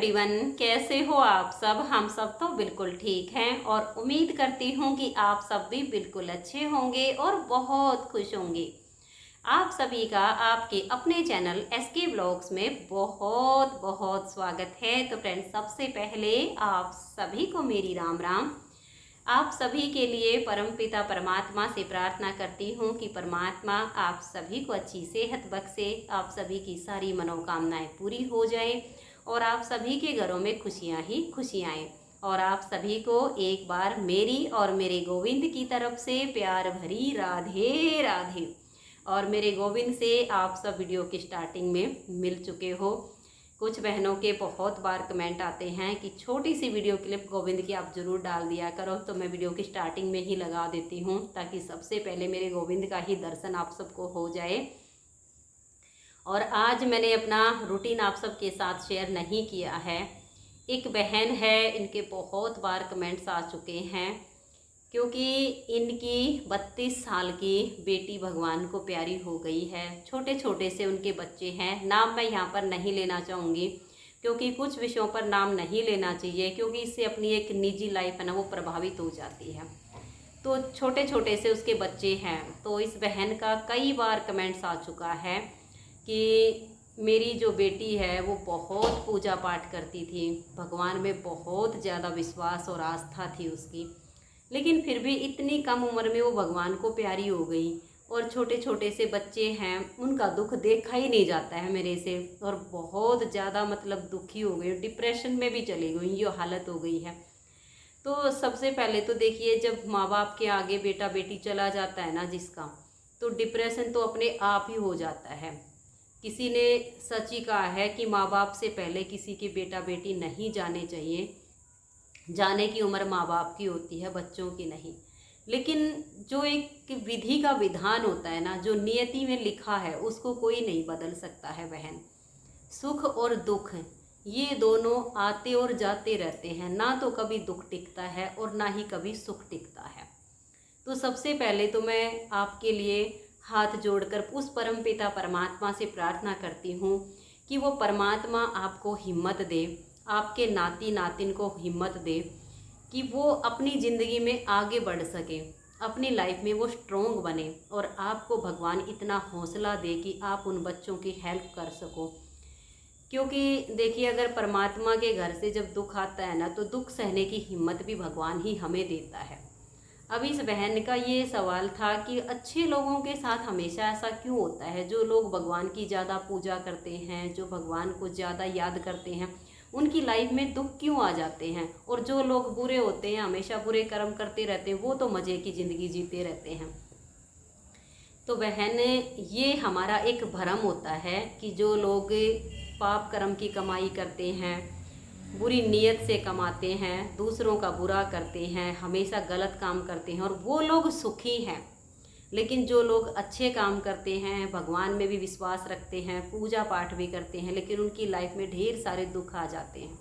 Everyone, कैसे हो आप सब। हम सब तो बिल्कुल ठीक हैं और उम्मीद करती हूँ कि आप सब भी बिल्कुल अच्छे होंगे और बहुत खुश होंगे। आप सभी का आपके अपने चैनल एसके ब्लॉग्स में बहुत बहुत स्वागत है। तो फ्रेंड्स, सबसे पहले आप सभी को मेरी राम राम। आप सभी के लिए परमपिता परमात्मा से प्रार्थना करती हूँ कि परमात्मा आप सभी को अच्छी सेहत बख्शे, आप सभी की सारी मनोकामनाएं पूरी हो जाए और आप सभी के घरों में खुशियाँ ही खुशियाँ आएँ। और आप सभी को एक बार मेरी और मेरे गोविंद की तरफ से प्यार भरी राधे राधे। और मेरे गोविंद से आप सब वीडियो की स्टार्टिंग में मिल चुके हो। कुछ बहनों के बहुत बार कमेंट आते हैं कि छोटी सी वीडियो क्लिप गोविंद की आप ज़रूर डाल दिया करो, तो मैं वीडियो की स्टार्टिंग में ही लगा देती हूँ ताकि सबसे पहले मेरे गोविंद का ही दर्शन आप सबको हो जाए। और आज मैंने अपना रूटीन आप सबके साथ शेयर नहीं किया है। एक बहन है, इनके बहुत बार कमेंट्स आ चुके हैं क्योंकि इनकी 32 साल की बेटी भगवान को प्यारी हो गई है। छोटे छोटे से उनके बच्चे हैं। नाम मैं यहाँ पर नहीं लेना चाहूँगी क्योंकि कुछ विषयों पर नाम नहीं लेना चाहिए, क्योंकि इससे अपनी एक निजी लाइफ है ना, वो प्रभावित हो जाती है। तो छोटे छोटे से उसके बच्चे हैं। तो इस बहन का कई बार कमेंट्स आ चुका है कि मेरी जो बेटी है वो बहुत पूजा पाठ करती थी, भगवान में बहुत ज़्यादा विश्वास और आस्था थी उसकी, लेकिन फिर भी इतनी कम उम्र में वो भगवान को प्यारी हो गई। और छोटे छोटे से बच्चे हैं, उनका दुख देखा ही नहीं जाता है मेरे से, और बहुत ज़्यादा मतलब दुखी हो गई, डिप्रेशन में भी चली गई, ये हालत हो गई है। तो सबसे पहले तो देखिए, जब माँ बाप के आगे बेटा बेटी चला जाता है ना जिसका, तो डिप्रेशन तो अपने आप ही हो जाता है। किसी ने सच ही कहा है कि माँ बाप से पहले किसी के बेटा बेटी नहीं जाने चाहिए। जाने की उम्र माँ बाप की होती है, बच्चों की नहीं। लेकिन जो एक विधि का विधान होता है ना, जो नियति में लिखा है, उसको कोई नहीं बदल सकता है बहन। सुख और दुख ये दोनों आते और जाते रहते हैं, ना तो कभी दुख टिकता है और ना ही कभी सुख टिकता है। तो सबसे पहले तो मैं आपके लिए हाथ जोड़कर उस परमपिता परमात्मा से प्रार्थना करती हूँ कि वो परमात्मा आपको हिम्मत दे, आपके नाती नातिन को हिम्मत दे कि वो अपनी ज़िंदगी में आगे बढ़ सके, अपनी लाइफ में वो स्ट्रोंग बने, और आपको भगवान इतना हौसला दे कि आप उन बच्चों की हेल्प कर सको। क्योंकि देखिए, अगर परमात्मा के घर से जब दुख आता है ना, तो दुख सहने की हिम्मत भी भगवान ही हमें देता है। अब इस बहन का ये सवाल था कि अच्छे लोगों के साथ हमेशा ऐसा क्यों होता है। जो लोग भगवान की ज़्यादा पूजा करते हैं, जो भगवान को ज़्यादा याद करते हैं, उनकी लाइफ में दुख क्यों आ जाते हैं। और जो लोग बुरे होते हैं, हमेशा बुरे कर्म करते रहते हैं, वो तो मज़े की ज़िंदगी जीते रहते हैं। तो बहन, ये हमारा एक भ्रम होता है कि जो लोग पाप कर्म की कमाई करते हैं, बुरी नीयत से कमाते हैं, दूसरों का बुरा करते हैं, हमेशा गलत काम करते हैं, और वो लोग सुखी हैं। लेकिन जो लोग अच्छे काम करते हैं, भगवान में भी विश्वास रखते हैं, पूजा पाठ भी करते हैं, लेकिन उनकी लाइफ में ढेर सारे दुख आ जाते हैं।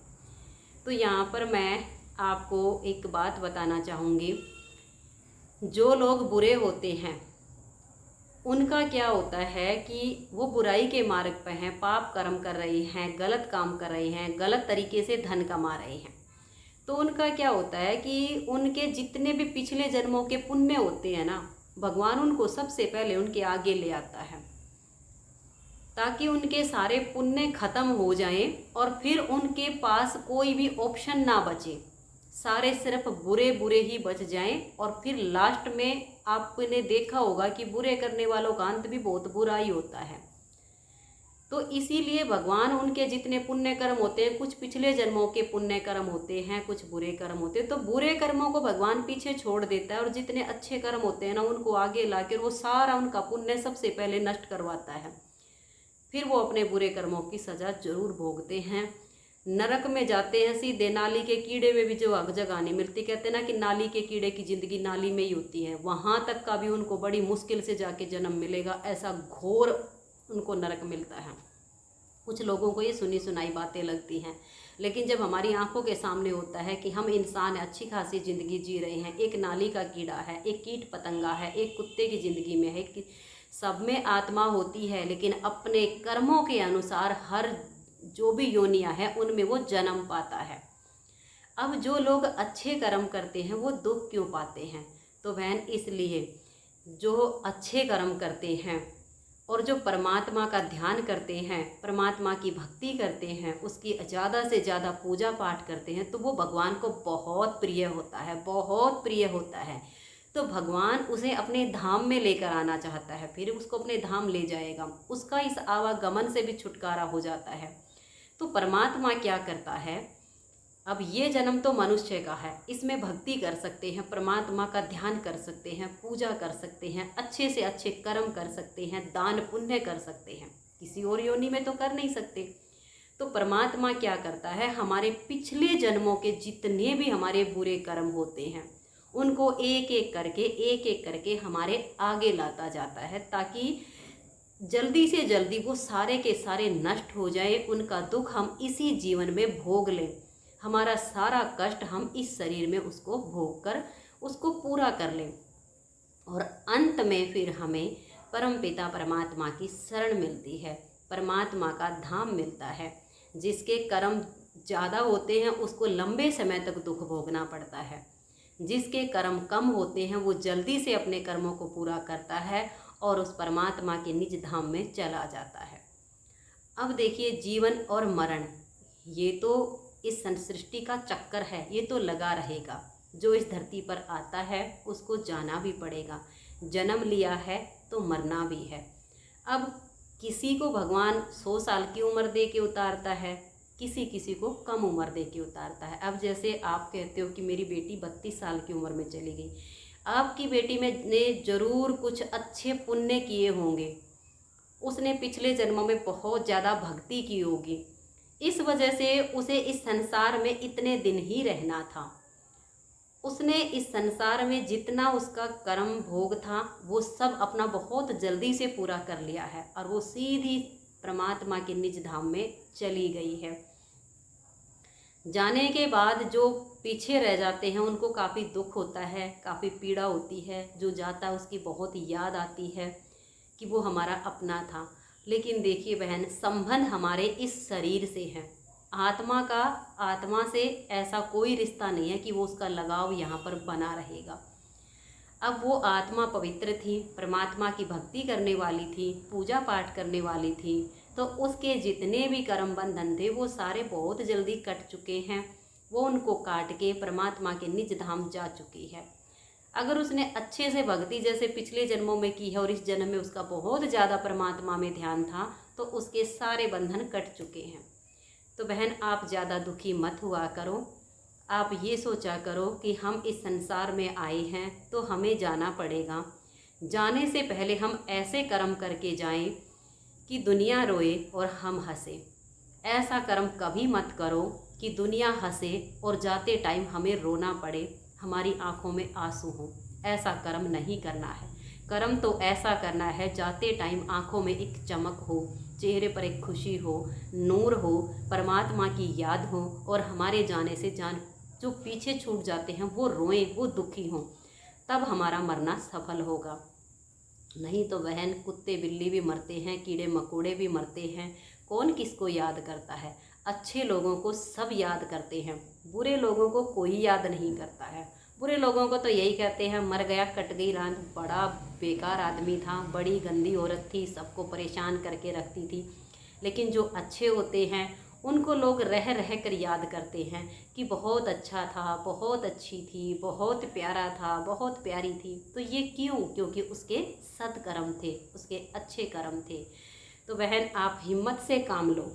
तो यहाँ पर मैं आपको एक बात बताना चाहूँगी। जो लोग बुरे होते हैं उनका क्या होता है कि वो बुराई के मार्ग पर हैं, पाप कर्म कर रहे हैं, गलत काम कर रहे हैं, गलत तरीके से धन कमा रहे हैं। तो उनका क्या होता है कि उनके जितने भी पिछले जन्मों के पुण्य होते हैं ना, भगवान उनको सबसे पहले उनके आगे ले आता है ताकि उनके सारे पुण्य खत्म हो जाएं और फिर उनके पास कोई भी ऑप्शन ना बचे, सारे सिर्फ बुरे बुरे ही बच जाएं। और फिर लास्ट में आपने देखा होगा कि बुरे करने वालों का अंत भी बहुत बुरा ही होता है। तो इसीलिए भगवान उनके जितने पुण्य कर्म होते हैं, कुछ पिछले जन्मों के पुण्य कर्म होते हैं, कुछ बुरे कर्म होते हैं, तो बुरे कर्मों को भगवान पीछे छोड़ देता है और जितने अच्छे कर्म होते हैं ना, उनको आगे लाकर वो सारा उनका पुण्य सबसे पहले नष्ट करवाता है। फिर वो अपने बुरे कर्मों की सज़ा जरूर भोगते हैं, नरक में जाते हैं सीधे। नाली के कीड़े में भी जो अग जगह नहीं मिलती, कहते हैं ना कि नाली के कीड़े की ज़िंदगी नाली में ही होती है, वहाँ तक का भी उनको बड़ी मुश्किल से जाके जन्म मिलेगा। ऐसा घोर उनको नरक मिलता है। कुछ लोगों को ये सुनी सुनाई बातें लगती हैं, लेकिन जब हमारी आंखों के सामने होता है कि हम इंसान अच्छी खासी ज़िंदगी जी रहे हैं, एक नाली का कीड़ा है, एक कीट पतंगा है, एक कुत्ते की ज़िंदगी में है, कि सब में आत्मा होती है, लेकिन अपने कर्मों के अनुसार हर जो भी योनियां हैं उनमें वो जन्म पाता है। अब जो लोग अच्छे कर्म करते हैं वो दुख क्यों पाते हैं? तो बहन इसलिए जो अच्छे कर्म करते हैं और जो परमात्मा का ध्यान करते हैं, परमात्मा की भक्ति करते हैं, उसकी ज़्यादा से ज़्यादा पूजा पाठ करते हैं, तो वो भगवान को बहुत प्रिय होता है, बहुत प्रिय होता है। तो भगवान उसे अपने धाम में लेकर आना चाहता है, फिर उसको अपने धाम ले जाएगा, उसका इस आवागमन से भी छुटकारा हो जाता है। तो परमात्मा क्या करता है, अब ये जन्म तो मनुष्य का है, इसमें भक्ति कर सकते हैं, परमात्मा का ध्यान कर सकते हैं, पूजा कर सकते हैं, अच्छे से अच्छे कर्म कर सकते हैं, दान पुण्य कर सकते हैं, किसी और योनि में तो कर नहीं सकते। तो परमात्मा क्या करता है, हमारे पिछले जन्मों के जितने भी हमारे बुरे कर्म होते हैं उनको एक एक करके हमारे आगे लाता जाता है, ताकि जल्दी से जल्दी वो सारे के सारे नष्ट हो जाए, उनका दुख हम इसी जीवन में भोग लें, हमारा सारा कष्ट हम इस शरीर में उसको भोग कर उसको पूरा कर लें, और अंत में फिर हमें परमपिता परमात्मा की शरण मिलती है, परमात्मा का धाम मिलता है। जिसके कर्म ज़्यादा होते हैं उसको लंबे समय तक दुख भोगना पड़ता है, जिसके कर्म कम होते हैं वो जल्दी से अपने कर्मों को पूरा करता है और उस परमात्मा के निज धाम में चला जाता है। अब देखिए, जीवन और मरण ये तो इस सृष्टि का चक्कर है, ये तो लगा रहेगा। जो इस धरती पर आता है उसको जाना भी पड़ेगा, जन्म लिया है तो मरना भी है। अब किसी को भगवान 100 साल की उम्र दे के उतारता है, किसी किसी को कम उम्र दे के उतारता है। अब जैसे आप कहते हो कि मेरी बेटी 32 साल की उम्र में चली गई, आपकी बेटी में ने ज़रूर कुछ अच्छे पुण्य किए होंगे, उसने पिछले जन्मों में बहुत ज़्यादा भक्ति की होगी, इस वजह से उसे इस संसार में इतने दिन ही रहना था। उसने इस संसार में जितना उसका कर्म भोग था वो सब अपना बहुत जल्दी से पूरा कर लिया है और वो सीधी परमात्मा के निज धाम में चली गई है। जाने के बाद जो पीछे रह जाते हैं उनको काफ़ी दुख होता है, काफ़ी पीड़ा होती है। जो जाता है उसकी बहुत याद आती है कि वो हमारा अपना था। लेकिन देखिए बहन, संबंध हमारे इस शरीर से है, आत्मा से ऐसा कोई रिश्ता नहीं है कि वो उसका लगाव यहाँ पर बना रहेगा। अब वो आत्मा पवित्र थी, परमात्मा की भक्ति करने वाली थी, पूजा पाठ करने वाली थी, तो उसके जितने भी कर्म बंधन थे वो सारे बहुत जल्दी कट चुके हैं। वो उनको काट के परमात्मा के निज धाम जा चुकी है। अगर उसने अच्छे से भक्ति जैसे पिछले जन्मों में की है और इस जन्म में उसका बहुत ज़्यादा परमात्मा में ध्यान था, तो उसके सारे बंधन कट चुके हैं। तो बहन, आप ज़्यादा दुखी मत हुआ करो। आप ये सोचा करो कि हम इस संसार में आए हैं तो हमें जाना पड़ेगा। जाने से पहले हम ऐसे कर्म करके जाएं कि दुनिया रोए और हम हंसे। ऐसा कर्म कभी मत करो कि दुनिया हंसे और जाते टाइम हमें रोना पड़े, हमारी आंखों में आंसू हो। ऐसा कर्म नहीं करना है। कर्म तो ऐसा करना है जाते टाइम आंखों में एक चमक हो, चेहरे पर एक खुशी हो, नूर हो, परमात्मा की याद हो, और हमारे जाने से जो पीछे छूट जाते हैं वो रोएं, वो दुखी हों, तब हमारा मरना सफल होगा। नहीं तो बहन, कुत्ते बिल्ली भी मरते हैं, कीड़े मकोड़े भी मरते हैं, कौन किसको याद करता है? अच्छे लोगों को सब याद करते हैं, बुरे लोगों को कोई याद नहीं करता है। बुरे लोगों को तो यही कहते हैं, मर गया कट गई रात, बड़ा बेकार आदमी था, बड़ी गंदी औरत थी, सबको परेशान करके रखती थी। लेकिन जो अच्छे होते हैं उनको लोग रह रह कर याद करते हैं कि बहुत अच्छा था, बहुत अच्छी थी, बहुत प्यारा था, बहुत प्यारी थी। तो ये क्यों? क्योंकि उसके सत्कर्म थे, उसके अच्छे कर्म थे। तो बहन, आप हिम्मत से काम लो।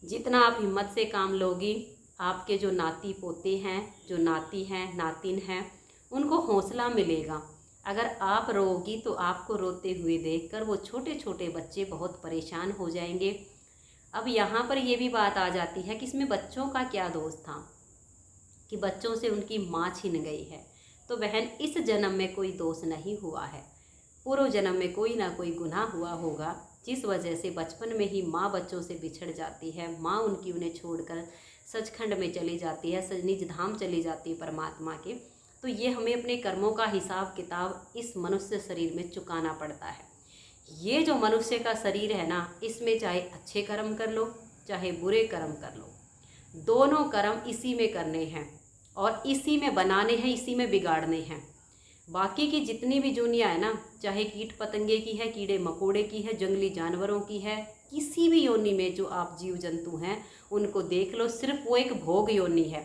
जितना आप हिम्मत से काम लोगी, आपके जो नाती पोते हैं, जो नाती हैं, नातिन हैं, उनको हौसला मिलेगा। अगर आप रोओगी तो आपको रोते हुए देखकर वो छोटे छोटे बच्चे बहुत परेशान हो जाएंगे। अब यहाँ पर ये भी बात आ जाती है कि इसमें बच्चों का क्या दोष था कि बच्चों से उनकी माँ छिन गई है। तो बहन, इस जन्म में कोई दोष नहीं हुआ है, पूर्व जन्म में कोई ना कोई गुनाह हुआ होगा, जिस वजह से बचपन में ही माँ बच्चों से बिछड़ जाती है। माँ उनकी उन्हें छोड़कर सचखंड में चली जाती है, निज धाम चली जाती है परमात्मा के। तो ये हमें अपने कर्मों का हिसाब किताब इस मनुष्य शरीर में चुकाना पड़ता है। ये जो मनुष्य का शरीर है ना, इसमें चाहे अच्छे कर्म कर लो, चाहे बुरे कर्म कर लो, दोनों कर्म इसी में करने हैं और इसी में बनाने हैं, इसी में बिगाड़ने हैं। बाकी की जितनी भी दुनिया है ना, चाहे कीट पतंगे की है, कीड़े मकोड़े की है, जंगली जानवरों की है, किसी भी योनि में जो आप जीव जंतु हैं उनको देख लो, सिर्फ वो एक भोग योनि है।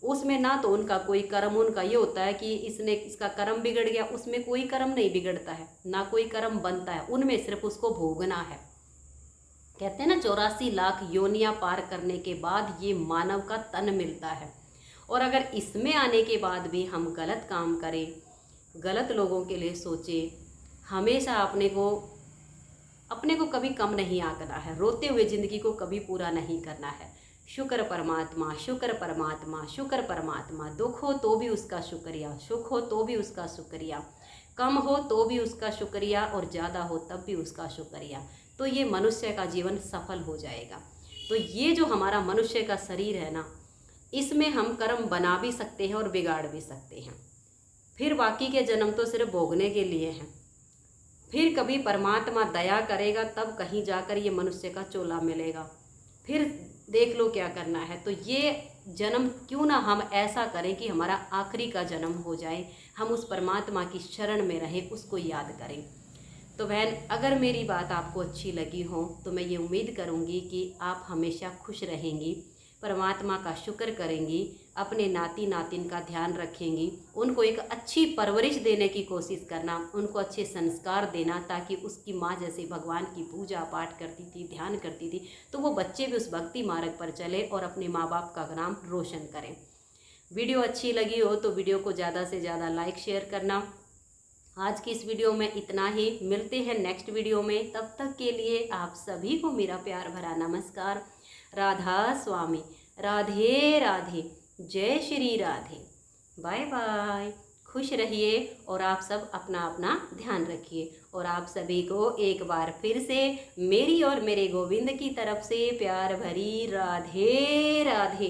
उसमें ना तो उनका कोई कर्म, उनका ये होता है कि इसका कर्म बिगड़ गया, उसमें कोई कर्म नहीं बिगड़ता है, ना कोई कर्म बनता है, उनमें सिर्फ उसको भोगना है। कहते हैं ना 84 लाख योनियां पार करने के बाद ये मानव का तन मिलता है। और अगर इसमें आने के बाद भी हम गलत काम करें, गलत लोगों के लिए सोचें, हमेशा अपने को कभी कम नहीं आंकना है, रोते हुए ज़िंदगी को कभी पूरा नहीं करना है। शुक्र परमात्मा, शुक्र परमात्मा, शुक्र परमात्मा। दुख हो तो भी उसका शुक्रिया, सुख हो तो भी उसका शुक्रिया, कम हो तो भी उसका शुक्रिया और ज़्यादा हो तब भी उसका शुक्रिया। तो ये मनुष्य का जीवन सफल हो जाएगा। तो ये जो हमारा मनुष्य का शरीर है ना, इसमें हम कर्म बना भी सकते हैं और बिगाड़ भी सकते हैं। फिर बाकी के जन्म तो सिर्फ भोगने के लिए हैं। फिर कभी परमात्मा दया करेगा तब कहीं जाकर ये मनुष्य का चोला मिलेगा, फिर देख लो क्या करना है। तो ये जन्म क्यों ना हम ऐसा करें कि हमारा आखिरी का जन्म हो जाए, हम उस परमात्मा की शरण में रहें, उसको याद करें। तो बहन, अगर मेरी बात आपको अच्छी लगी हो तो मैं ये उम्मीद करूँगी कि आप हमेशा खुश रहेंगी, परमात्मा का शुक्र करेंगी, अपने नाती नातिन का ध्यान रखेंगी, उनको एक अच्छी परवरिश देने की कोशिश करना, उनको अच्छे संस्कार देना, ताकि उसकी माँ जैसे भगवान की पूजा पाठ करती थी, ध्यान करती थी, तो वो बच्चे भी उस भक्ति मार्ग पर चले और अपने माँ बाप का नाम रोशन करें। वीडियो अच्छी लगी हो तो वीडियो को ज़्यादा से ज़्यादा लाइक शेयर करना। आज की इस वीडियो में इतना ही, मिलते हैं नेक्स्ट वीडियो में। तब तक के लिए आप सभी को मेरा प्यार भरा नमस्कार। राधा स्वामी, राधे राधे, जय श्री राधे, बाय बाय। खुश रहिए और आप सब अपना अपना ध्यान रखिए। और आप सभी को एक बार फिर से मेरी और मेरे गोविंद की तरफ से प्यार भरी राधे राधे।